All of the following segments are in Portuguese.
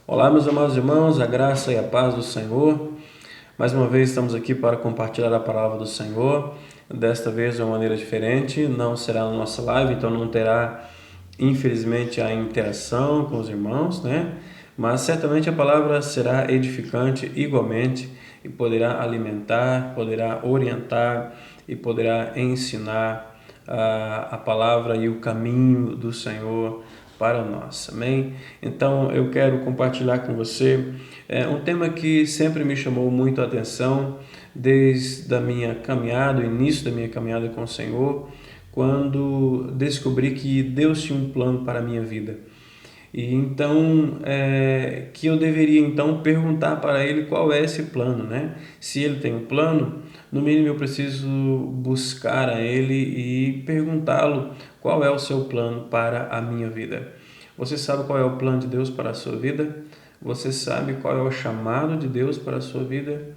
Olá, meus amados irmãos, a graça e a paz do Senhor. Mais uma vez estamos aqui para compartilhar a palavra do Senhor. Desta vez de uma maneira diferente, não será na nossa live, então não terá, infelizmente, a interação com os irmãos, né? Mas certamente a palavra será edificante igualmente e poderá alimentar, poderá orientar e poderá ensinar a palavra e o caminho do Senhor para nós, amém? Então eu quero compartilhar com você um tema que sempre me chamou muito a atenção desde a minha caminhada, o início da minha caminhada com o Senhor, quando descobri que Deus tinha um plano para a minha vida. E então, que eu deveria então perguntar para ele qual é esse plano, né? Se ele tem um plano, no mínimo eu preciso buscar a ele e perguntá-lo qual é o seu plano para a minha vida. Você sabe qual é o plano de Deus para a sua vida? Você sabe qual é o chamado de Deus para a sua vida?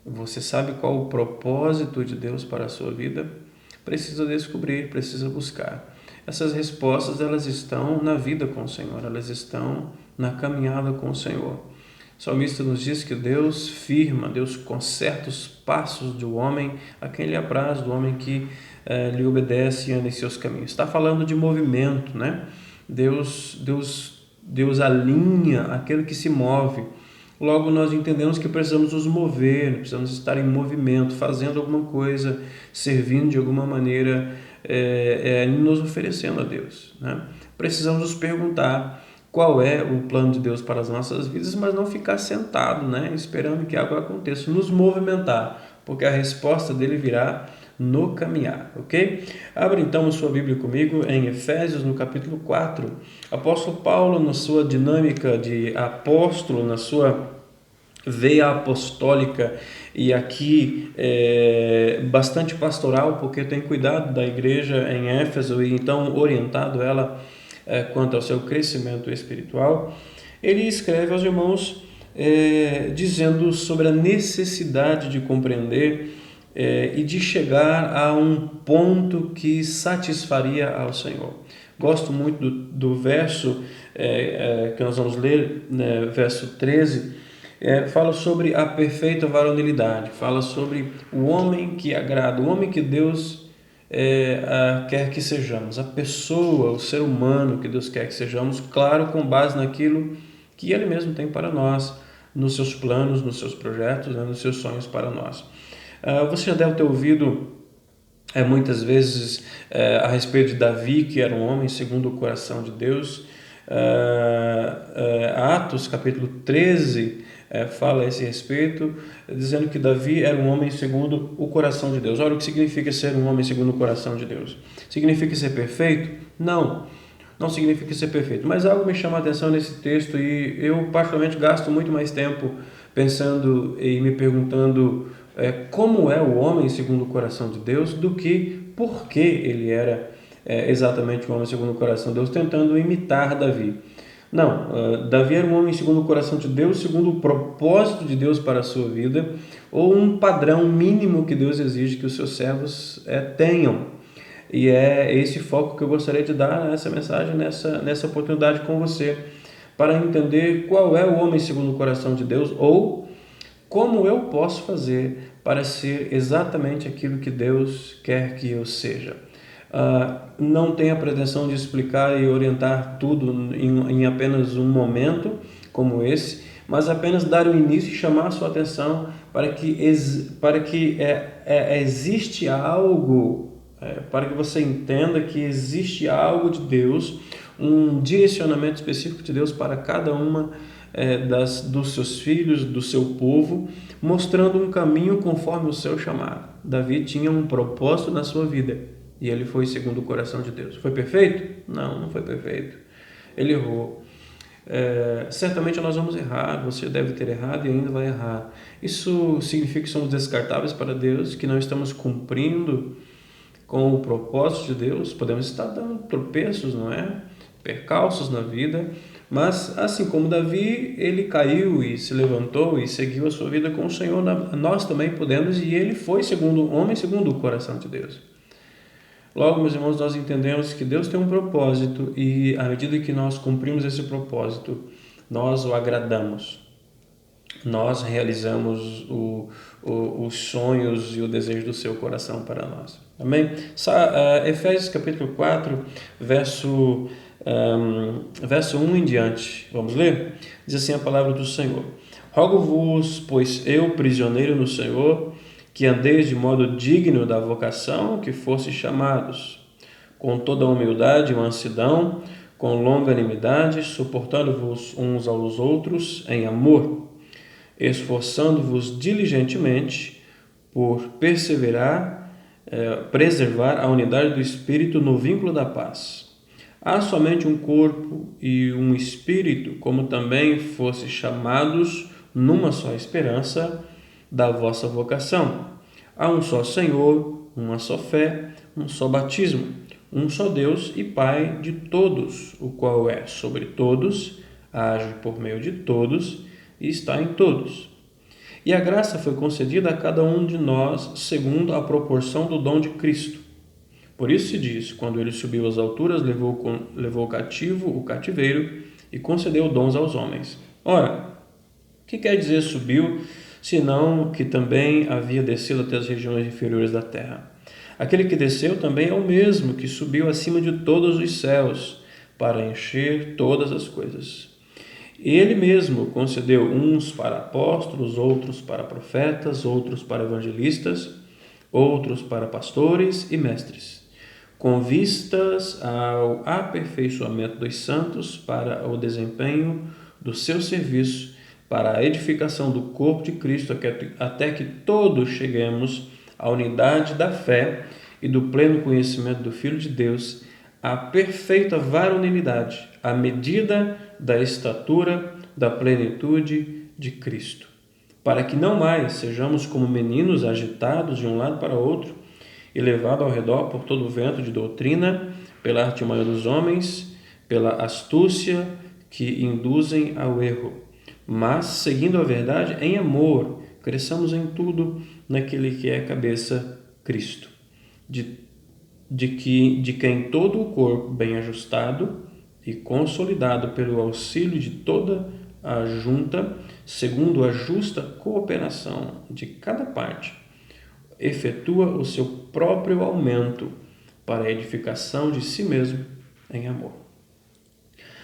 Você sabe qual o propósito de Deus para a sua vida? Precisa descobrir, precisa buscar. Essas respostas, elas estão na vida com o Senhor, elas estão na caminhada com o Senhor. O salmista nos diz que Deus firma, Deus conserta os passos do homem a quem lhe apraz, do homem que lhe obedece e anda em seus caminhos. Está falando de movimento, né? Deus alinha aquele que se move. Logo, nós entendemos que precisamos nos mover, precisamos estar em movimento, fazendo alguma coisa, servindo de alguma maneira, nos oferecendo a Deus, né? Precisamos nos perguntar qual é o plano de Deus para as nossas vidas, mas não ficar sentado, né? Esperando que algo aconteça, nos movimentar, porque a resposta dele virá no caminhar, ok? Abre então a sua Bíblia comigo em Efésios, no capítulo 4. Apóstolo Paulo, na sua dinâmica de apóstolo, na sua veia apostólica e aqui bastante pastoral, porque tem cuidado da igreja em Éfeso e então orientado ela quanto ao seu crescimento espiritual, ele escreve aos irmãos dizendo sobre a necessidade de compreender e de chegar a um ponto que satisfaria ao Senhor. Gosto muito do verso que nós vamos ler, né, verso 13, fala sobre a perfeita varonilidade, fala sobre o homem que agrada, o homem que Deus quer que sejamos, a pessoa, o ser humano que Deus quer que sejamos, claro, com base naquilo que Ele mesmo tem para nós, nos seus planos, nos seus projetos, né, nos seus sonhos para nós. Você já deve ter ouvido muitas vezes a respeito de Davi, que era um homem segundo o coração de Deus. Atos capítulo 13 fala a esse respeito, dizendo que Davi era um homem segundo o coração de Deus. Olha o que significa ser um homem segundo o coração de Deus. Significa ser perfeito? Não significa ser perfeito, mas algo me chama a atenção nesse texto e eu particularmente gasto muito mais tempo pensando e me perguntando como é o homem segundo o coração de Deus do que por que ele era exatamente o homem segundo o coração de Deus, tentando imitar Davi. Não, Davi era um homem segundo o coração de Deus, segundo o propósito de Deus para a sua vida, ou um padrão mínimo que Deus exige que os seus servos tenham. E é esse foco que eu gostaria de dar nessa mensagem, nessa oportunidade com você, para entender qual é o homem segundo o coração de Deus, ou como eu posso fazer para ser exatamente aquilo que Deus quer que eu seja. Não tenho a pretensão de explicar e orientar tudo em apenas um momento como esse, mas apenas dar o início e chamar a sua atenção para que existe algo, para que você entenda que existe algo de Deus, um direcionamento específico de Deus para cada uma dos seus filhos, do seu povo, mostrando um caminho conforme o seu chamado. Davi tinha um propósito na sua vida e ele foi segundo o coração de Deus. Foi perfeito? Não foi perfeito. Ele errou. Certamente nós vamos errar, você deve ter errado e ainda vai errar. Isso significa que somos descartáveis para Deus, que não estamos cumprindo com o propósito de Deus. Podemos estar dando tropeços, não é? Percalços na vida, mas assim como Davi, ele caiu e se levantou e seguiu a sua vida com o Senhor, nós também podemos, e ele foi homem segundo o coração de Deus. Logo, meus irmãos, nós entendemos que Deus tem um propósito e à medida que nós cumprimos esse propósito, nós o agradamos, nós realizamos os sonhos e o desejo do seu coração para nós. Amém? Efésios capítulo 4, verso 1 em diante. Vamos ler? Diz assim a palavra do Senhor. Rogo-vos, pois eu, prisioneiro no Senhor, que andeis de modo digno da vocação que fostes chamados, com toda humildade e mansidão, com longanimidade, suportando-vos uns aos outros em amor, esforçando-vos diligentemente por preservar a unidade do Espírito no vínculo da paz. Há somente um corpo e um Espírito, como também fostes chamados numa só esperança da vossa vocação. Há um só Senhor, uma só fé, um só batismo, um só Deus e Pai de todos, o qual é sobre todos, age por meio de todos e está em todos. E a graça foi concedida a cada um de nós segundo a proporção do dom de Cristo. Por isso se diz, quando ele subiu às alturas, levou cativo o cativeiro e concedeu dons aos homens. Ora, o que quer dizer subiu, senão que também havia descido até as regiões inferiores da terra? Aquele que desceu também é o mesmo que subiu acima de todos os céus para encher todas as coisas. Ele mesmo concedeu uns para apóstolos, outros para profetas, outros para evangelistas, outros para pastores e mestres, com vistas ao aperfeiçoamento dos santos para o desempenho do seu serviço, para a edificação do corpo de Cristo, até que todos cheguemos à unidade da fé e do pleno conhecimento do Filho de Deus, à perfeita varonilidade, à medida da estatura da plenitude de Cristo, para que não mais sejamos como meninos agitados de um lado para outro e levados ao redor por todo o vento de doutrina, pela artimanha dos homens, pela astúcia que induzem ao erro, mas, seguindo a verdade em amor, cresçamos em tudo naquele que é a cabeça, Cristo, de quem todo o corpo bem ajustado e consolidado pelo auxílio de toda a junta, segundo a justa cooperação de cada parte, efetua o seu próprio aumento para a edificação de si mesmo em amor.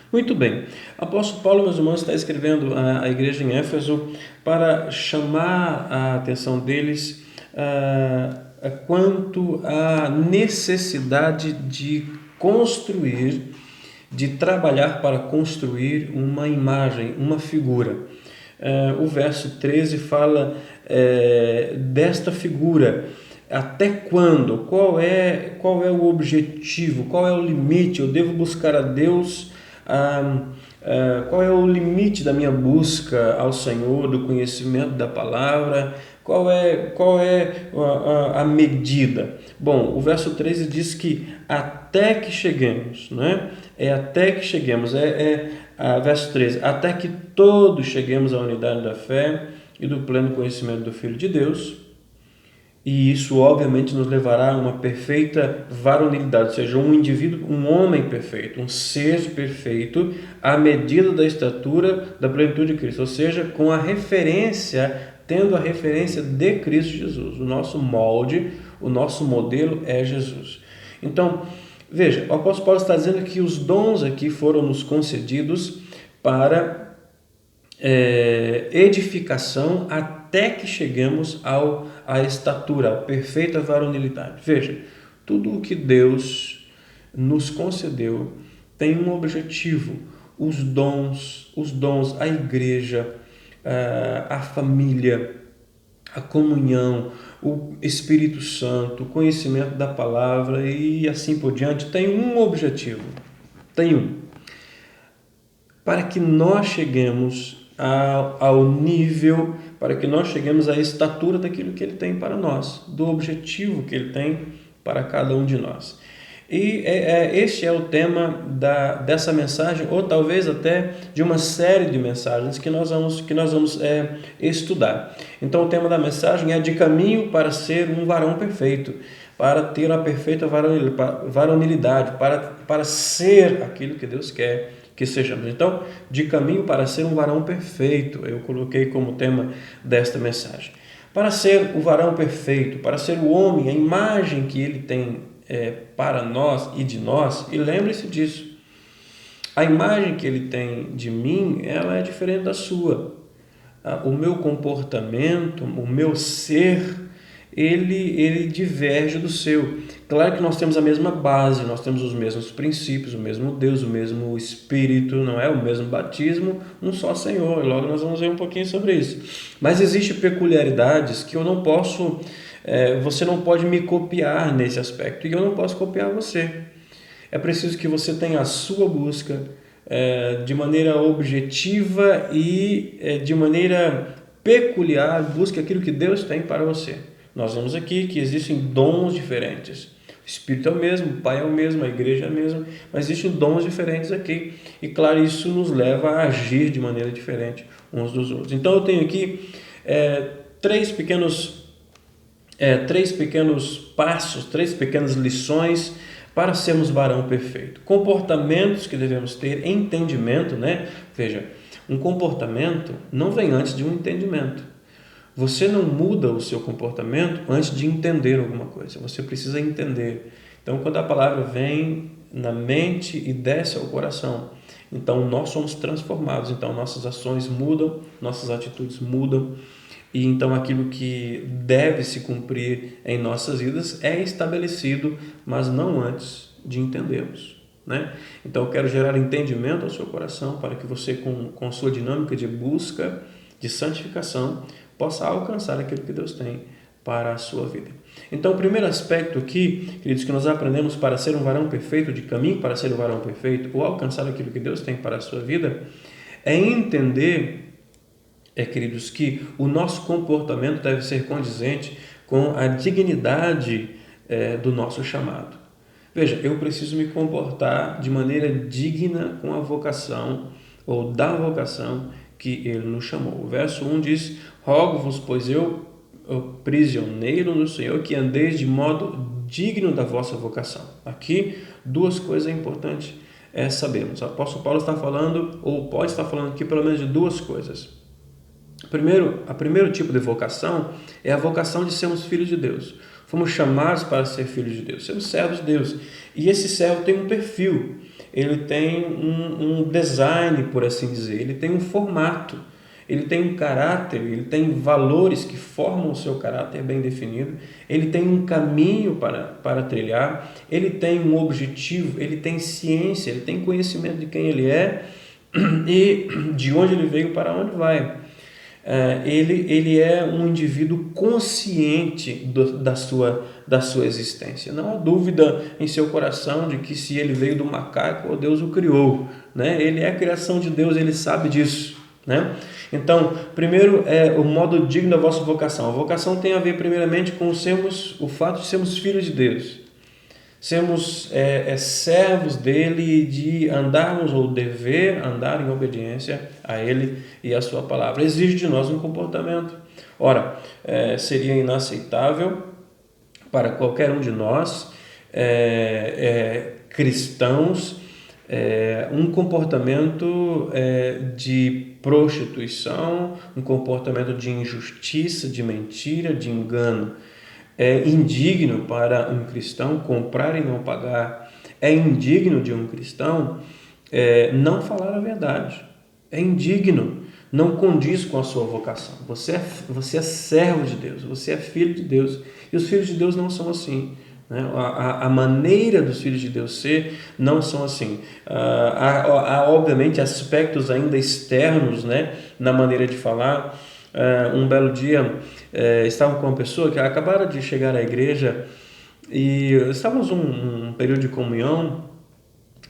Muito bem, o apóstolo Paulo, meus irmãos, está escrevendo à igreja em Éfeso para chamar a atenção deles quanto à necessidade de construir, de trabalhar para construir uma imagem, uma figura. O verso 13 fala desta figura. Até quando? Qual é o objetivo? Qual é o limite? Eu devo buscar a Deus? Qual é o limite da minha busca ao Senhor, do conhecimento da palavra? Qual é a medida? Bom, o verso 13 diz que até que cheguemos, né? Até que cheguemos, verso 13, até que todos cheguemos à unidade da fé e do pleno conhecimento do Filho de Deus. E isso, obviamente, nos levará a uma perfeita varonilidade, ou seja, um indivíduo, um homem perfeito, um ser perfeito, à medida da estatura da plenitude de Cristo, ou seja, tendo a referência de Cristo Jesus. O nosso molde, o nosso modelo é Jesus. Então, veja, o apóstolo Paulo está dizendo que os dons aqui foram nos concedidos para edificação até que cheguemos à estatura, à perfeita varonilidade. Veja, tudo o que Deus nos concedeu tem um objetivo. Os dons, a igreja, a família, a comunhão, o Espírito Santo, o conhecimento da palavra e assim por diante, tem um objetivo. Para que nós cheguemos ao nível, para que nós cheguemos à estatura daquilo que Ele tem para nós, do objetivo que Ele tem para cada um de nós. E este é o tema dessa mensagem, ou talvez até de uma série de mensagens que nós vamos estudar. Então o tema da mensagem é de caminho para ser um varão perfeito, para ter a perfeita varonilidade, para ser aquilo que Deus quer que sejamos. Então, de caminho para ser um varão perfeito, eu coloquei como tema desta mensagem. Para ser o varão perfeito, para ser o homem, a imagem que ele tem para nós e de nós, e lembre-se disso, a imagem que ele tem de mim, ela é diferente da sua. O meu comportamento, o meu ser, ele diverge do seu. Claro que nós temos a mesma base, nós temos os mesmos princípios, o mesmo Deus, o mesmo Espírito, não é? O mesmo batismo, um só Senhor. E logo nós vamos ver um pouquinho sobre isso. Mas existem peculiaridades que eu não posso, você não pode me copiar nesse aspecto, e eu não posso copiar você. É preciso que você tenha a sua busca de maneira objetiva e de maneira peculiar, busque aquilo que Deus tem para você. Nós vemos aqui que existem dons diferentes. O Espírito é o mesmo, o Pai é o mesmo, a igreja é a mesma, mas existem dons diferentes aqui. E claro, isso nos leva a agir de maneira diferente uns dos outros. Então eu tenho aqui três pequenos passos, três pequenas lições para sermos varão perfeito. Comportamentos que devemos ter, entendimento, né? Veja, um comportamento não vem antes de um entendimento. Você não muda o seu comportamento antes de entender alguma coisa. Você precisa entender. Então, quando a palavra vem na mente e desce ao coração, então nós somos transformados. Então, nossas ações mudam, nossas atitudes mudam. E então aquilo que deve se cumprir em nossas vidas é estabelecido, mas não antes de entendermos, né? Então eu quero gerar entendimento ao seu coração para que você, com sua dinâmica de busca, de santificação, possa alcançar aquilo que Deus tem para a sua vida. Então o primeiro aspecto aqui, queridos, que nós aprendemos para ser um varão perfeito, de caminho para ser um varão perfeito, ou alcançar aquilo que Deus tem para a sua vida, é entender, queridos, que o nosso comportamento deve ser condizente com a dignidade do nosso chamado. Veja, eu preciso me comportar de maneira digna com a vocação ou da vocação que Ele nos chamou. O verso 1 diz: rogo-vos, pois eu, prisioneiro no Senhor, que andeis de modo digno da vossa vocação. Aqui, duas coisas importantes sabermos. O apóstolo Paulo está falando, ou pode estar falando aqui pelo menos de duas coisas. Primeiro tipo de vocação é a vocação de sermos filhos de Deus. Fomos chamados para ser filhos de Deus, sermos servos de Deus. E esse servo tem um perfil, ele tem um design, por assim dizer, ele tem um formato, ele tem um caráter, ele tem valores que formam o seu caráter bem definido, ele tem um caminho para trilhar, ele tem um objetivo, ele tem ciência, ele tem conhecimento de quem ele é e de onde ele veio, para onde vai. Ele é um indivíduo consciente da sua existência. Não há dúvida em seu coração de que se ele veio do macaco, Deus o criou, né? Ele é a criação de Deus, ele sabe disso, né? Então, primeiro é o modo digno da vossa vocação. A vocação tem a ver primeiramente com o fato de sermos filhos de Deus. Sermos servos dele, de andarmos ou dever andar em obediência a ele e a sua palavra. Exige de nós um comportamento. Ora, seria inaceitável para qualquer um de nós, cristãos, um comportamento de prostituição, um comportamento de injustiça, de mentira, de engano. É indigno para um cristão comprar e não pagar. É indigno de um cristão não falar a verdade. É indigno, não condiz com a sua vocação. Você é servo de Deus, você é filho de Deus. E os filhos de Deus não são assim, né? A maneira dos filhos de Deus ser não são assim. Há obviamente aspectos ainda externos, né, na maneira de falar. Um belo dia estava com uma pessoa que acabara de chegar à igreja e estávamos um período de comunhão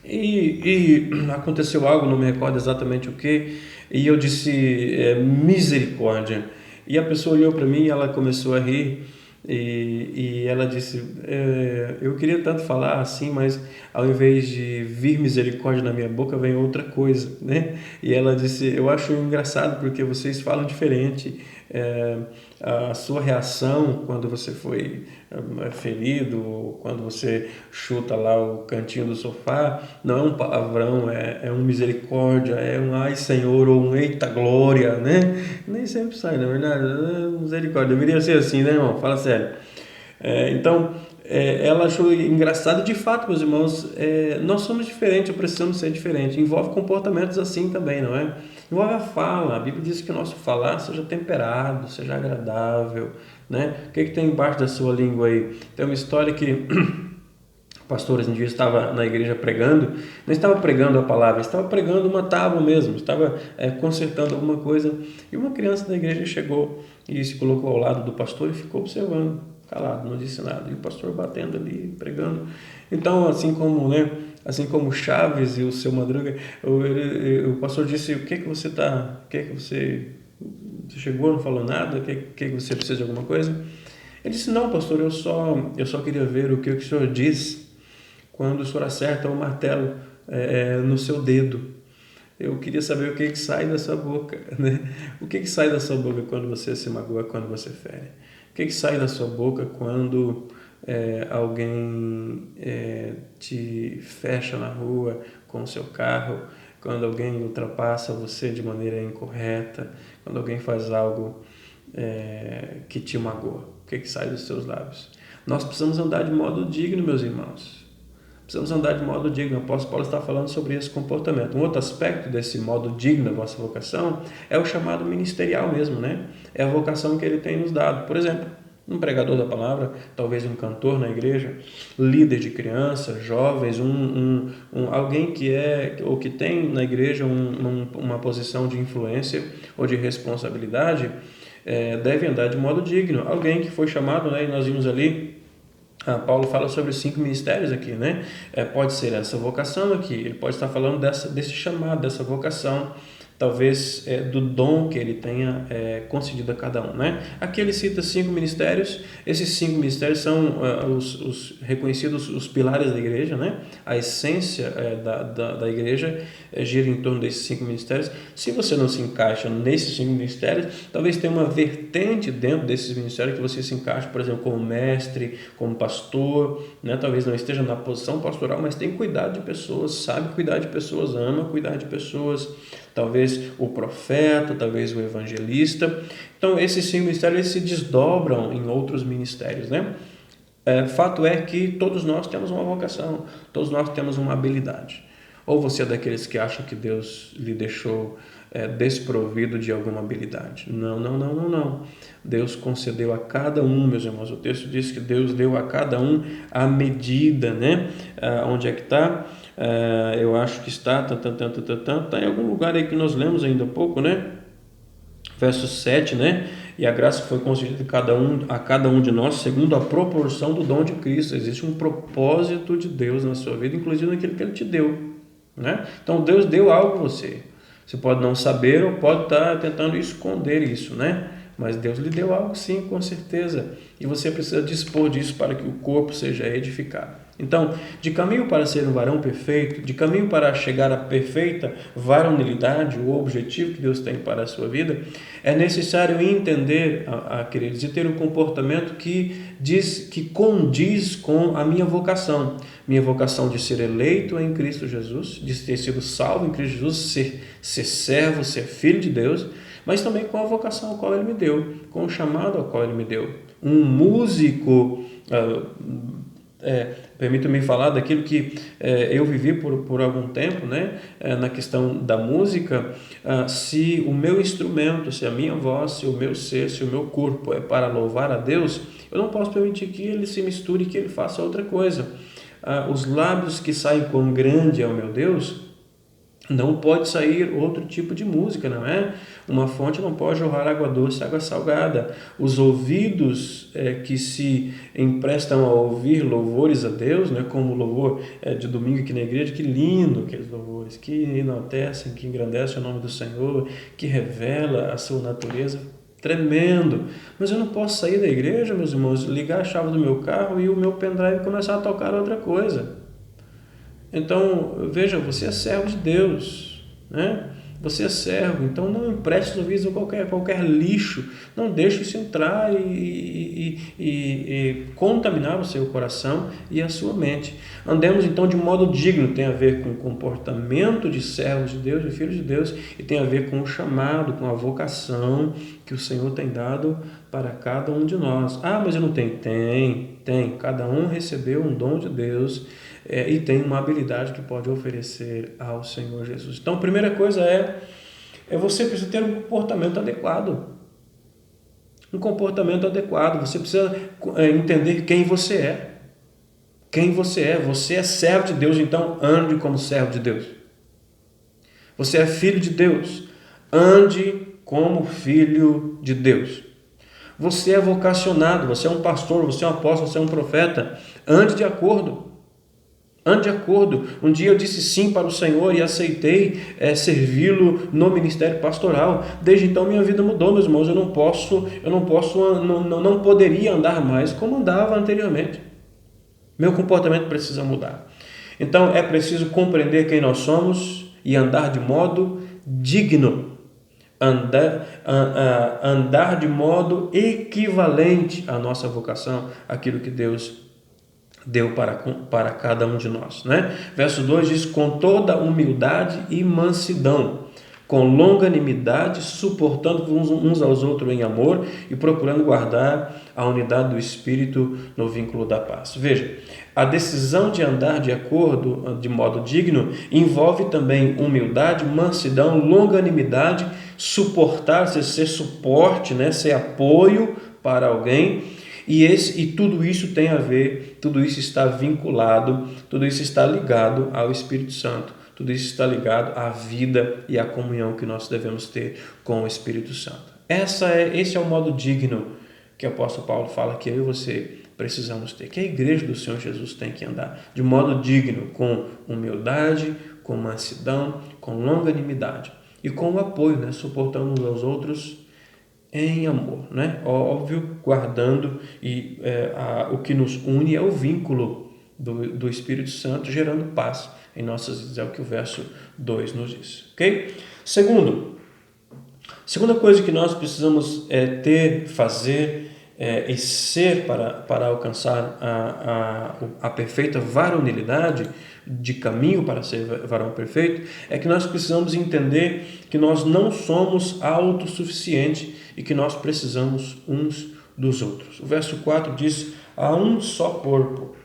e aconteceu algo, não me recordo exatamente o que, e eu disse misericórdia, e a pessoa olhou para mim e ela começou a rir E ela disse, eu queria tanto falar assim, mas ao invés de vir misericórdia na minha boca, vem outra coisa, né? E ela disse, eu acho engraçado porque vocês falam diferente. É, a sua reação quando você foi ferido, ou quando você chuta lá o cantinho do sofá, não é um palavrão, é um misericórdia, é um ai Senhor, ou um eita glória, né? Nem sempre sai, na verdade, misericórdia, deveria ser assim, né, irmão? Fala sério. Então, ela achou engraçado, de fato, meus irmãos, nós somos diferentes, precisamos ser diferentes, envolve comportamentos assim também, não é? Envolve a fala, a Bíblia diz que o nosso falar seja temperado, seja agradável, né? O que tem embaixo da sua língua aí? Tem uma história que o pastor um dia estava na igreja pregando, não estava pregando a palavra, estava pregando uma tábua mesmo, estava consertando alguma coisa, e uma criança da igreja chegou e se colocou ao lado do pastor e ficou observando, calado, não disse nada, e o pastor batendo ali, pregando. Então, assim como, né, assim como Chaves e o seu Madruga, o pastor disse, o que você está, o que você chegou, não falou nada, o que você precisa de alguma coisa? Ele disse, não, pastor, eu só queria ver o que o senhor diz quando o senhor acerta o martelo no seu dedo. Eu queria saber o que sai da sua boca, né? O que sai da sua boca quando você se magoa, quando você fere? O que sai da sua boca quando alguém te fecha na rua com o seu carro, quando alguém ultrapassa você de maneira incorreta, quando alguém faz algo que te magoa? O que sai dos seus lábios? Nós precisamos andar de modo digno, meus irmãos. Precisamos andar de modo digno. O apóstolo Paulo está falando sobre esse comportamento. Um outro aspecto desse modo digno da vossa vocação é o chamado ministerial mesmo, né? É a vocação que ele tem nos dado. Por exemplo, um pregador da palavra, talvez um cantor na igreja, líder de crianças, jovens, alguém que tem na igreja uma posição de influência ou de responsabilidade, deve andar de modo digno. Alguém que foi chamado, né, e nós vimos ali, Paulo fala sobre os 5 ministérios aqui, né? Pode ser essa vocação aqui, ele pode estar falando desse chamado, dessa vocação, talvez do dom que ele tenha concedido a cada um, né? Aqui ele cita 5 ministérios, esses 5 ministérios são os reconhecidos, os pilares da igreja, né? A essência da igreja gira em torno desses 5 ministérios. Se você não se encaixa nesses 5 ministérios, talvez tenha uma vertente dentro desses ministérios que você se encaixe, por exemplo, como mestre, como pastor, né? Talvez não esteja na posição pastoral, mas tem cuidado de pessoas, sabe cuidar de pessoas, ama cuidar de pessoas, talvez o profeta, talvez o evangelista. Então, esses 5 ministérios eles se desdobram em outros ministérios, né? Fato é que todos nós temos uma vocação, todos nós temos uma habilidade. Ou você é daqueles que acham que Deus lhe deixou desprovido de alguma habilidade? Não, não, não, não, não. Deus concedeu a cada um, meus irmãos. O texto diz que Deus deu a cada um a medida, né? Onde é que está? Eu acho que está em algum lugar aí que nós lemos ainda há pouco, né? Verso 7, né? E a graça foi concedida a cada um de nós segundo a proporção do dom de Cristo. Existe um propósito de Deus na sua vida, inclusive naquilo que Ele te deu, né? Então Deus deu algo a você. Você pode não saber ou pode estar tentando esconder isso, né? Mas Deus lhe deu algo sim, com certeza. E você precisa dispor disso para que o corpo seja edificado. Então, de caminho para ser um varão perfeito, de caminho para chegar à perfeita varonilidade, o objetivo que Deus tem para a sua vida, é necessário entender, queridos, e ter um comportamento que condiz com a minha vocação de ser eleito em Cristo Jesus, de ter sido salvo em Cristo Jesus, ser servo, ser filho de Deus, mas também com a vocação a qual Ele me deu, com o chamado ao qual Ele me deu. Um músico, permita-me falar daquilo que eu vivi por algum tempo, né? Na questão da música, se o meu instrumento, se a minha voz, se o meu ser, se o meu corpo é para louvar a Deus, eu não posso permitir que ele se misture, que ele faça outra coisa. Os lábios que saem quão grande é o meu Deus, não pode sair outro tipo de música, não é? Uma fonte não pode jorrar água doce, água salgada. Os ouvidos que se emprestam a ouvir louvores a Deus, né? Como o louvor de domingo aqui na igreja, que lindo aqueles louvores, que enaltecem, que engrandecem o nome do Senhor, que revela a sua natureza tremendo. Mas eu não posso sair da igreja, meus irmãos, ligar a chave do meu carro e o meu pendrive começar a tocar outra coisa. Então, veja, você é servo de Deus, né? Você é servo, então não empreste os ouvidos a qualquer lixo, não deixe isso entrar e contaminar o seu coração e a sua mente. Andemos então de modo digno, tem a ver com o comportamento de servos de Deus, de filhos de Deus, e tem a ver com o chamado, com a vocação que o Senhor tem dado para cada um de nós. Ah, mas eu não tenho. Tem. Cada um recebeu um dom de Deus e tem uma habilidade que pode oferecer ao Senhor Jesus. Então, a primeira coisa é você precisa ter um comportamento adequado. Um comportamento adequado. Você precisa entender quem você é. Quem você é. Você é servo de Deus, então ande como servo de Deus. Você é filho de Deus. Ande como filho de Deus. Você é vocacionado, você é um pastor, você é um apóstolo, você é um profeta. Ande de acordo. Ande de acordo. Um dia eu disse sim para o Senhor e aceitei servi-lo no ministério pastoral. Desde então minha vida mudou, meus irmãos. Eu não poderia andar mais como andava anteriormente. Meu comportamento precisa mudar. Então é preciso compreender quem nós somos e andar de modo digno. Andar de modo equivalente à nossa vocação, aquilo que Deus deu para cada um de nós, né? Verso 2 diz: com toda humildade e mansidão, com longanimidade, suportando uns aos outros em amor e procurando guardar a unidade do Espírito no vínculo da paz. Veja, a decisão de andar de acordo, de modo digno, envolve também humildade, mansidão, longanimidade, suportar, ser suporte, né? Ser apoio para alguém. E tudo isso tem a ver, tudo isso está vinculado, tudo isso está ligado ao Espírito Santo, tudo isso está ligado à vida e à comunhão que nós devemos ter com o Espírito Santo. Esse é o modo digno que o apóstolo Paulo fala que eu e você precisamos ter, que a igreja do Senhor Jesus tem que andar de modo digno, com humildade, com mansidão, com longanimidade e com o apoio, né? Suportando uns aos outros em amor, né? Óbvio, guardando o que nos une é o vínculo do Espírito Santo, gerando paz em nossas vidas, é o que o verso 2 nos diz, ok? Segunda coisa que nós precisamos fazer e ser para alcançar a perfeita varonilidade, de caminho para ser varão perfeito, é que nós precisamos entender que nós não somos autossuficientes e que nós precisamos uns dos outros. O verso 4 diz: há um só corpo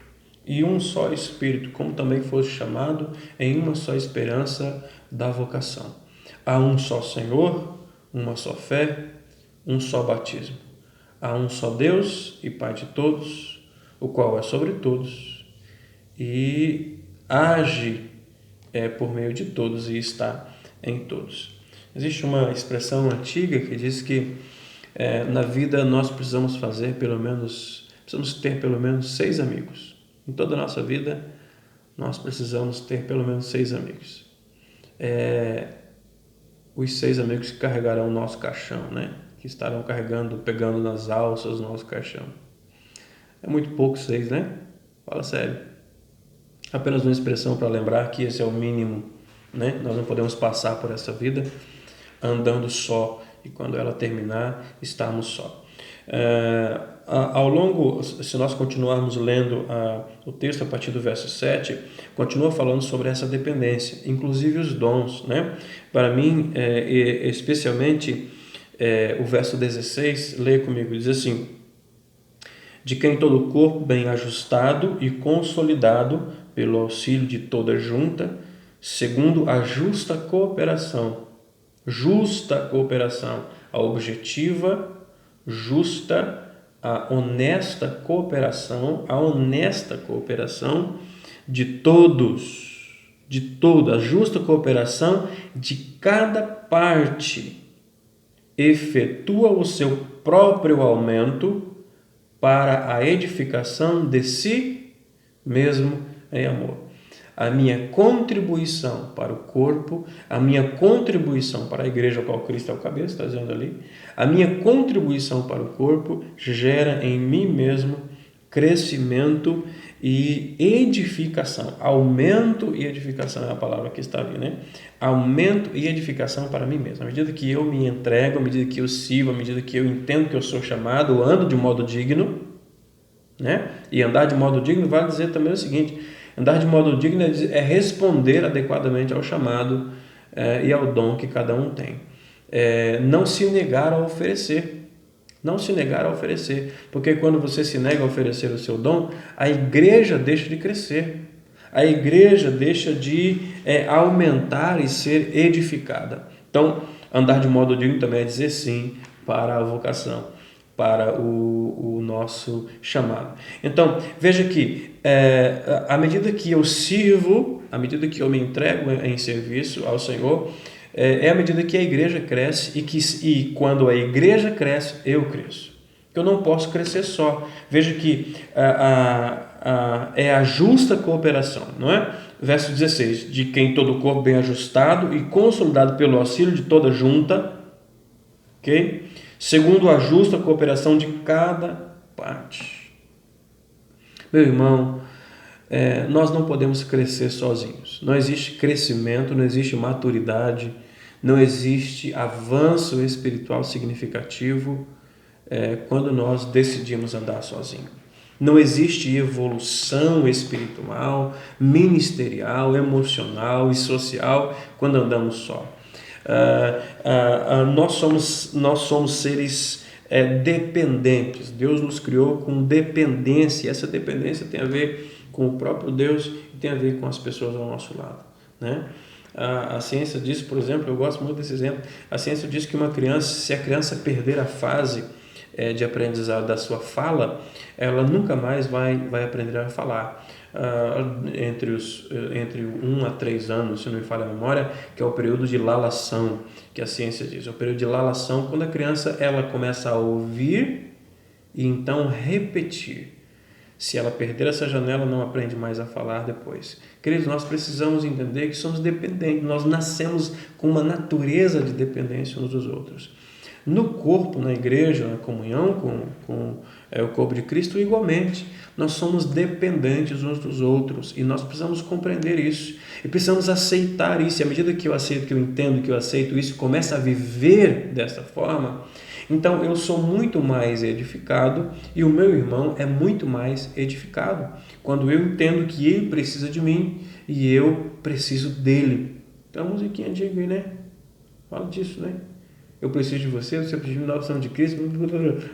e um só Espírito, como também foste chamado em uma só esperança da vocação. Há um só Senhor, uma só fé, um só batismo. Há um só Deus e Pai de todos, o qual é sobre todos e age por meio de todos e está em todos. Existe uma expressão antiga que diz que na vida nós precisamos ter pelo menos 6 amigos. Em toda a nossa vida nós precisamos ter pelo menos 6 amigos. Os 6 amigos que carregarão o nosso caixão, né? Que estarão pegando nas alças o nosso caixão. É muito pouco 6, né? Fala sério. Apenas uma expressão para lembrar que esse é o mínimo, né? Nós não podemos passar por essa vida andando só e quando ela terminar, estarmos só. Ao longo, se nós continuarmos lendo o texto a partir do verso 7, continua falando sobre essa dependência, inclusive os dons, né? Para mim, especialmente o verso 16, leia comigo, diz assim: de quem todo o corpo bem ajustado e consolidado pelo auxílio de toda junta, segundo a justa cooperação, a objetiva, justa, a honesta cooperação de todos, a justa cooperação de cada parte, efetua o seu próprio aumento para a edificação de si mesmo em amor. a minha contribuição para o corpo, a minha contribuição para a igreja ao qual Cristo é o cabeça, está dizendo ali, a minha contribuição para o corpo gera em mim mesmo crescimento e edificação. Aumento e edificação é a palavra que está ali, né? Aumento e edificação para mim mesmo. À medida que eu me entrego, à medida que eu sirvo, à medida que eu entendo que eu sou chamado, eu ando de modo digno, né? E andar de modo digno vale dizer também o seguinte: andar de modo digno é responder adequadamente ao chamado e ao dom que cada um tem. Não se negar a oferecer. Não se negar a oferecer, porque quando você se nega a oferecer o seu dom, a igreja deixa de crescer, a igreja deixa de aumentar e ser edificada. Então, andar de modo digno também é dizer sim para a vocação, para o nosso chamado. Então, veja que à medida que eu sirvo, à medida que eu me entrego em serviço ao Senhor, à medida que a igreja cresce e quando a igreja cresce, eu cresço. Eu não posso crescer só. Veja que é a justa cooperação, não é? Verso 16, de quem todo o corpo bem ajustado e consolidado pelo auxílio de toda junta, ok? Segundo a justa cooperação de cada parte. Meu irmão, nós não podemos crescer sozinhos. Não existe crescimento, não existe maturidade, não existe avanço espiritual significativo quando nós decidimos andar sozinhos. Não existe evolução espiritual, ministerial, emocional e social quando andamos só. Nós somos seres dependentes. Deus nos criou com dependência. Essa dependência tem a ver com o próprio Deus e tem a ver com as pessoas ao nosso lado, né? A ciência diz, por exemplo, eu gosto muito desse exemplo, a ciência diz que uma criança, se a criança perder a fase de aprendizado da sua fala, ela nunca mais vai aprender a falar. Entre 1 a 3 anos, se não me falha a memória, que é o período de lalação, que a ciência diz. É o período de lalação quando a criança ela começa a ouvir e então repetir. Se ela perder essa janela, não aprende mais a falar depois. Queridos, nós precisamos entender que somos dependentes. Nós nascemos com uma natureza de dependência uns dos outros. No corpo, na igreja, na comunhão com o corpo de Cristo, igualmente, nós somos dependentes uns dos outros e nós precisamos compreender isso e precisamos aceitar isso. E à medida que eu aceito, que eu entendo, que eu aceito isso, começo a viver dessa forma, então eu sou muito mais edificado e o meu irmão é muito mais edificado quando eu entendo que ele precisa de mim e eu preciso dele. Então a musiquinha antiga aí, né? Fala disso, né? Eu preciso de você, você precisa de mim, nós precisamos de Cristo,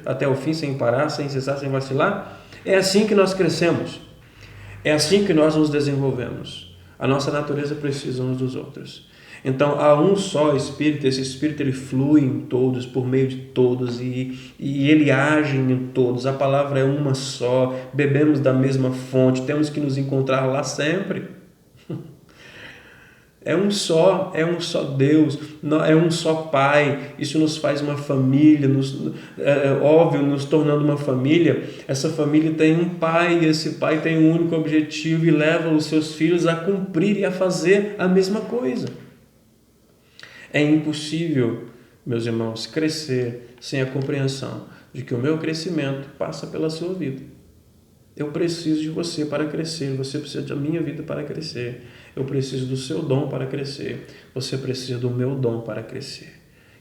até o fim, sem parar, sem cessar, sem vacilar. É assim que nós crescemos. É assim que nós nos desenvolvemos. A nossa natureza precisa uns dos outros. Então, há um só Espírito, esse Espírito ele flui em todos, por meio de todos, e ele age em todos. A palavra é uma só, bebemos da mesma fonte, temos que nos encontrar lá sempre. É um só Deus, é um só Pai. Isso nos faz uma família, óbvio, nos tornando uma família. Essa família tem um pai, e esse pai tem um único objetivo e leva os seus filhos a cumprir e a fazer a mesma coisa. É impossível, meus irmãos, crescer sem a compreensão de que o meu crescimento passa pela sua vida. Eu preciso de você para crescer, você precisa da minha vida para crescer. Eu preciso do seu dom para crescer, você precisa do meu dom para crescer.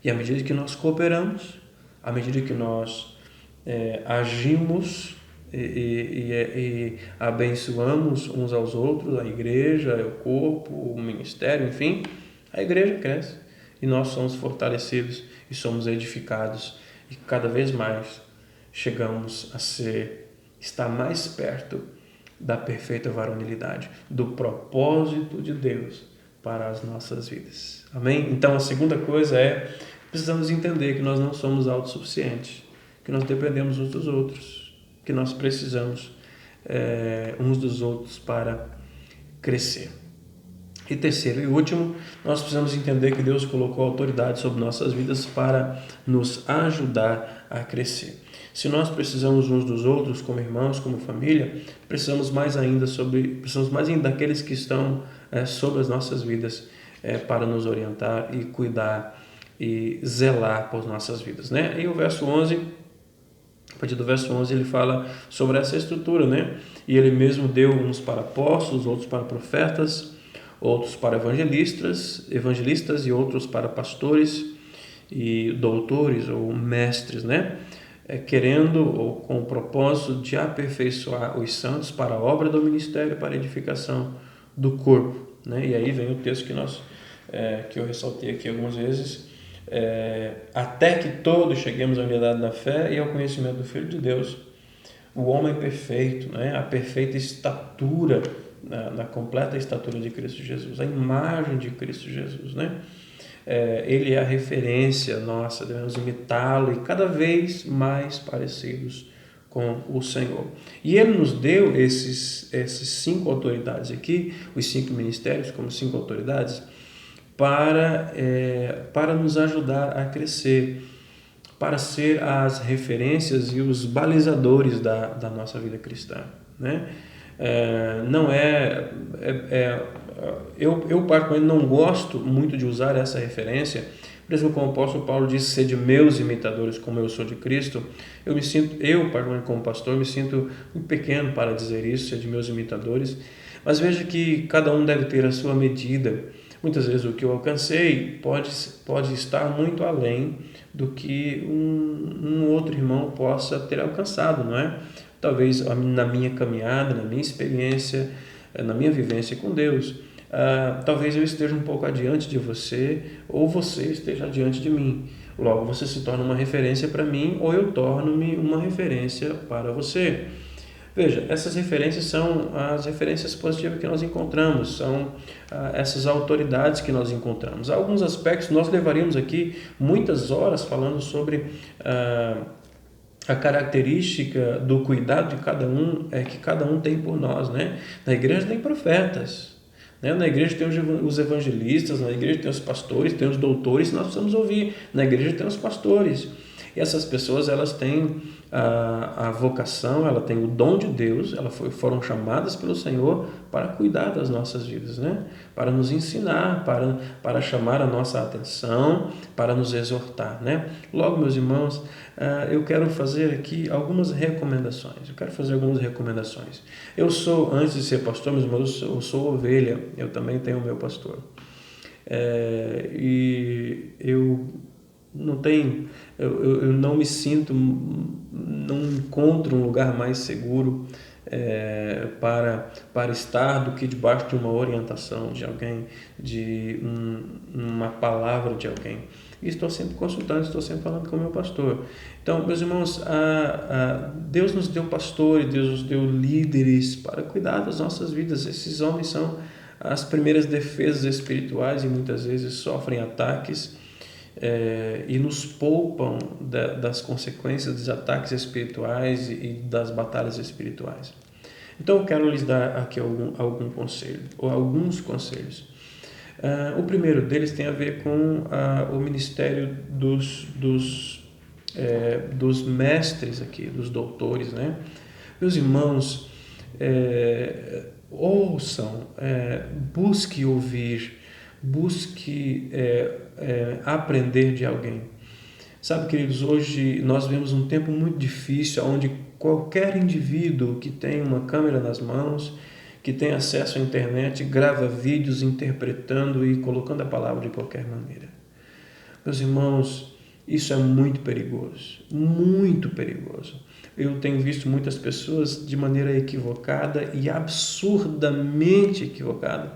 E à medida que nós cooperamos, à medida que nós agimos e abençoamos uns aos outros, a igreja, o corpo, o ministério, enfim, a igreja cresce. E nós somos fortalecidos e somos edificados e cada vez mais chegamos a estar mais perto da perfeita varonilidade, do propósito de Deus para as nossas vidas. Amém? Então a segunda coisa precisamos entender que nós não somos autossuficientes, que nós dependemos uns dos outros, que nós precisamos uns dos outros para crescer. E terceiro e último, nós precisamos entender que Deus colocou autoridade sobre nossas vidas para nos ajudar a crescer. Se nós precisamos uns dos outros, como irmãos, como família, precisamos mais ainda daqueles que estão sobre as nossas vidas para nos orientar e cuidar e zelar por nossas vidas, né? E o verso 11, a partir do verso 11, ele fala sobre essa estrutura, né? E ele mesmo deu uns para apóstolos, outros para profetas, outros para evangelistas e outros para pastores e doutores ou mestres, né? Querendo ou com o propósito de aperfeiçoar os santos para a obra do ministério, para a edificação do corpo, né? E aí vem o texto que eu ressaltei aqui algumas vezes, até que todos cheguemos à unidade da fé e ao conhecimento do Filho de Deus, o homem perfeito, né? A perfeita estatura, na completa estatura de Cristo Jesus, a imagem de Cristo Jesus, né? Ele é a referência nossa, devemos imitá-lo e cada vez mais parecidos com o Senhor. E ele nos deu esses 5 autoridades aqui, os 5 ministérios como 5 autoridades, para nos ajudar a crescer, para ser as referências e os balizadores da nossa vida cristã, né? Eu particularmente não gosto muito de usar essa referência, mesmo como o apóstolo Paulo disse, ser de meus imitadores como eu sou de Cristo. Eu particularmente como pastor, me sinto muito pequeno para dizer isso, ser de meus imitadores, mas veja que cada um deve ter a sua medida. Muitas vezes o que eu alcancei pode estar muito além do que um outro irmão possa ter alcançado, não é? Talvez na minha caminhada, na minha experiência, na minha vivência com Deus, talvez eu esteja um pouco adiante de você, ou você esteja adiante de mim. Logo, você se torna uma referência para mim, ou eu torno-me uma referência para você. Veja, essas referências são as referências positivas que nós encontramos, são essas autoridades que nós encontramos. Há alguns aspectos, nós levaríamos aqui muitas horas falando sobre a característica do cuidado de cada um, que cada um tem por nós, né? Na igreja tem profetas, né? Na igreja tem os evangelistas, na igreja tem os pastores, tem os doutores, nós precisamos ouvir. Na igreja tem os pastores. E essas pessoas, elas têm a vocação, ela tem o dom de Deus, elas foram chamadas pelo Senhor para cuidar das nossas vidas, né? Para nos ensinar, para chamar a nossa atenção, para nos exortar, né? Logo, meus irmãos, eu quero fazer aqui algumas recomendações. Antes de ser pastor, meus irmãos, eu sou ovelha, eu também tenho o meu pastor. E eu não me sinto, não encontro um lugar mais seguro para estar do que debaixo de uma orientação de alguém, de uma palavra de alguém. E estou sempre consultando, estou sempre falando com o meu pastor. Então, meus irmãos, Deus nos deu pastores, Deus nos deu líderes para cuidar das nossas vidas. Esses homens são as primeiras defesas espirituais e muitas vezes sofrem ataques e nos poupam das consequências dos ataques espirituais e das batalhas espirituais. Então eu quero lhes dar aqui algum conselho, ou alguns conselhos. O primeiro deles tem a ver com o ministério dos mestres aqui, dos doutores, né? Meus irmãos, ouçam, busque ouvir, busque aprender de alguém. Sabe, queridos, hoje nós vivemos um tempo muito difícil, onde qualquer indivíduo que tem uma câmera nas mãos, que tem acesso à internet, grava vídeos interpretando e colocando a palavra de qualquer maneira. Meus irmãos, isso é muito perigoso, muito perigoso. Eu tenho visto muitas pessoas de maneira equivocada e absurdamente equivocada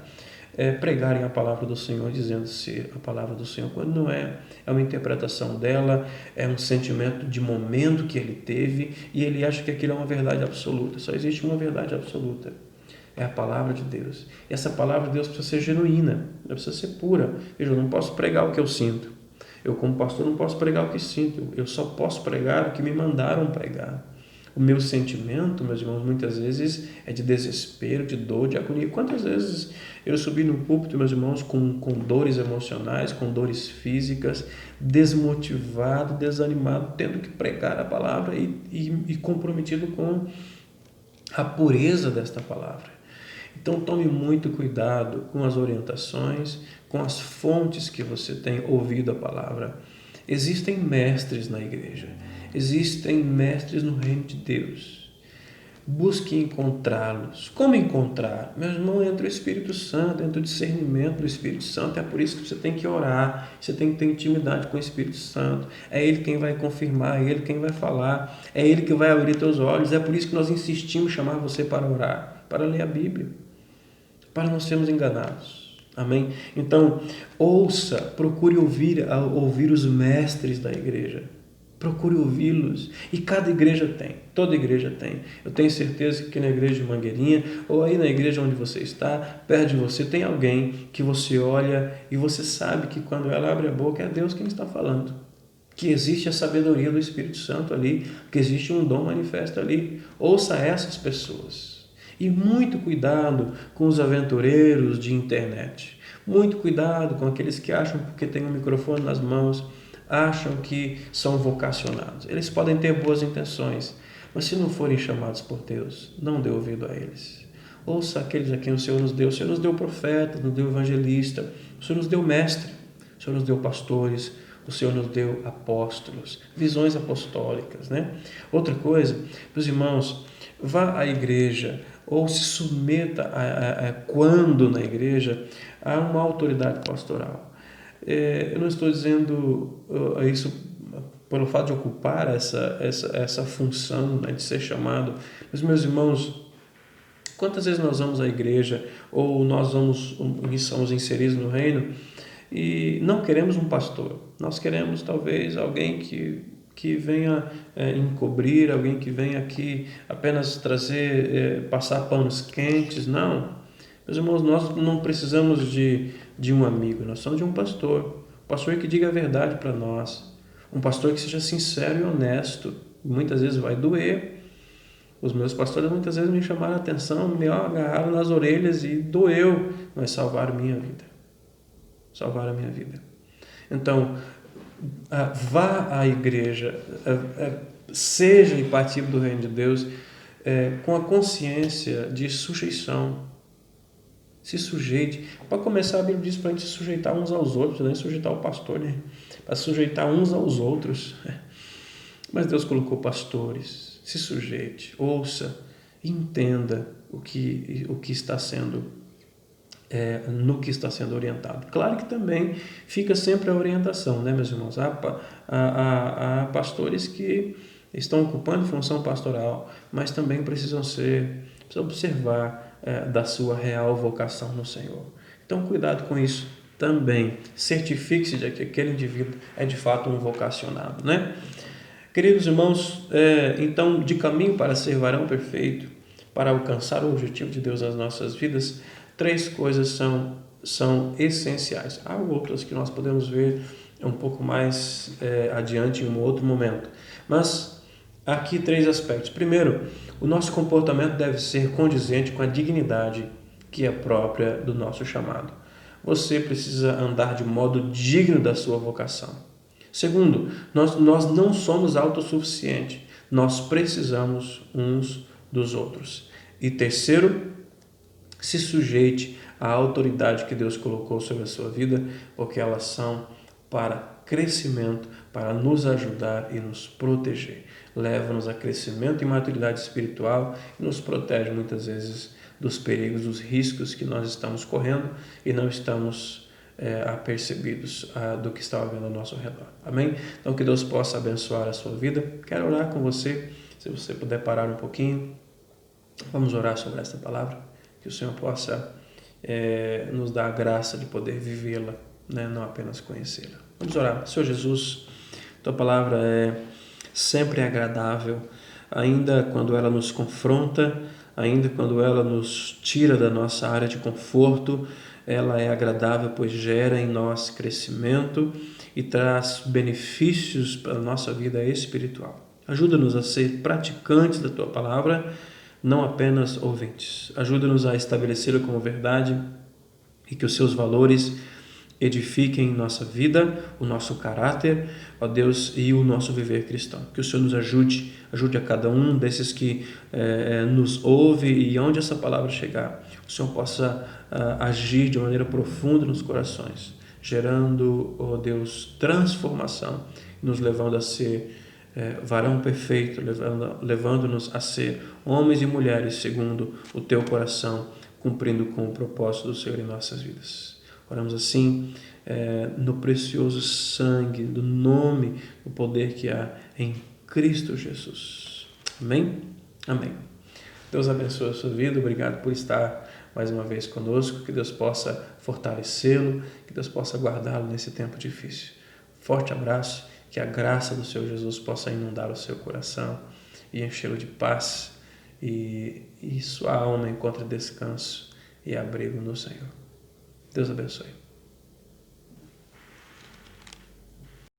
pregarem a palavra do Senhor, dizendo ser a palavra do Senhor, quando não é uma interpretação dela, é um sentimento de momento que ele teve e ele acha que aquilo é uma verdade absoluta. Só existe uma verdade absoluta, é a palavra de Deus. E essa palavra de Deus precisa ser genuína, ela precisa ser pura. Eu não posso pregar o que eu sinto. Eu, como pastor, não posso pregar o que sinto. Eu só posso pregar o que me mandaram pregar. O meu sentimento, meus irmãos, muitas vezes é de desespero, de dor, de agonia. Quantas vezes eu subi no púlpito, meus irmãos, com dores emocionais, com dores físicas, desmotivado, desanimado, tendo que pregar a palavra e comprometido com a pureza desta palavra. Então tome muito cuidado com as orientações, com as fontes que você tem ouvido a palavra. Existem mestres na igreja, existem mestres no reino de Deus. Busque encontrá-los. Como encontrar? Meu irmão, entra o Espírito Santo, entra o discernimento do Espírito Santo. É por isso que você tem que orar, você tem que ter intimidade com o Espírito Santo. É Ele quem vai confirmar, é Ele quem vai falar, é Ele que vai abrir teus olhos. É por isso que nós insistimos em chamar você para orar, para ler a Bíblia, para não sermos enganados. Amém? Então, ouça, procure ouvir os mestres da igreja. Procure ouvi-los. E cada igreja tem, toda igreja tem. Eu tenho certeza que na igreja de Mangueirinha, ou aí na igreja onde você está, perto de você, tem alguém que você olha e você sabe que quando ela abre a boca é Deus quem está falando. Que existe a sabedoria do Espírito Santo ali, que existe um dom manifesto ali. Ouça essas pessoas. E muito cuidado com os aventureiros de internet. Muito cuidado com aqueles que acham porque tem um microfone nas mãos, acham que são vocacionados. Eles podem ter boas intenções, mas se não forem chamados por Deus, não dê ouvido a eles. Ouça aqueles a quem o Senhor nos deu. O Senhor nos deu profeta, nos deu evangelista, o Senhor nos deu mestre, o Senhor nos deu pastores, o Senhor nos deu apóstolos, visões apostólicas, né? Outra coisa, meus irmãos, vá à igreja ou se submeta quando na igreja a uma autoridade pastoral. Eu não estou dizendo isso pelo fato de ocupar essa função, né, de ser chamado, mas, meus irmãos, quantas vezes nós vamos à igreja ou nós somos inseridos no reino e não queremos um pastor, nós queremos talvez alguém que venha encobrir, alguém que venha aqui apenas trazer, passar panos quentes. Não, meus irmãos, nós não precisamos de um amigo, nós somos de um pastor que diga a verdade para nós, um pastor que seja sincero e honesto. Muitas vezes vai doer. Os meus pastores muitas vezes me chamaram a atenção, me agarraram nas orelhas e doeu, mas salvaram minha vida. Salvaram a minha vida. Então, vá à igreja, seja impartível do reino de Deus, com a consciência de sujeição. Se sujeite. Para começar, a Bíblia diz para a gente se sujeitar uns aos outros, não é sujeitar o pastor, né? Para sujeitar uns aos outros. Mas Deus colocou pastores. Se sujeite, ouça, entenda o que está sendo no que está sendo orientado. Claro que também fica sempre a orientação, né, meus irmãos? Há pastores que estão ocupando função pastoral, mas também precisam observar da sua real vocação no Senhor. Então, cuidado com isso também. Certifique-se de que aquele indivíduo é de fato um vocacionado, né? Queridos irmãos, então, de caminho para ser varão perfeito, para alcançar o objetivo de Deus nas nossas vidas, 3 coisas são essenciais. Há outras que nós podemos ver um pouco mais adiante em um outro momento. Mas aqui 3 aspectos. Primeiro, o nosso comportamento deve ser condizente com a dignidade que é própria do nosso chamado. Você precisa andar de modo digno da sua vocação. Segundo, nós não somos autossuficientes. Nós precisamos uns dos outros. E terceiro, se sujeite à autoridade que Deus colocou sobre a sua vida, porque elas são para crescimento, para nos ajudar e nos proteger. Leva-nos a crescimento e maturidade espiritual e nos protege muitas vezes dos perigos, dos riscos que nós estamos correndo e não estamos apercebidos do que está havendo ao nosso redor. Amém? Então que Deus possa abençoar a sua vida. Quero orar com você, se você puder parar um pouquinho. Vamos orar sobre esta palavra, que o Senhor possa nos dar a graça de poder vivê-la, né? Não apenas conhecê-la. Vamos orar. Senhor Jesus, Tua palavra é sempre agradável, ainda quando ela nos confronta, ainda quando ela nos tira da nossa área de conforto, ela é agradável, pois gera em nós crescimento e traz benefícios para a nossa vida espiritual. Ajuda-nos a ser praticantes da Tua palavra, não apenas ouvintes. Ajuda-nos a estabelecê-la como verdade e que os seus valores edifiquem nossa vida, o nosso caráter, ó Deus, e o nosso viver cristão. Que o Senhor nos ajude a cada um desses que nos ouve e onde essa palavra chegar, o Senhor possa agir de maneira profunda nos corações, gerando, ó Deus, transformação, nos levando a ser varão perfeito, levando-nos a ser homens e mulheres segundo o Teu coração, cumprindo com o propósito do Senhor em nossas vidas. Oramos assim, no precioso sangue, do nome, do poder que há em Cristo Jesus. Amém? Amém. Deus abençoe a sua vida. Obrigado por estar mais uma vez conosco. Que Deus possa fortalecê-lo, que Deus possa guardá-lo nesse tempo difícil. Forte abraço, que a graça do Senhor Jesus possa inundar o seu coração e enchê-lo de paz e sua alma encontre descanso e abrigo no Senhor. Deus abençoe.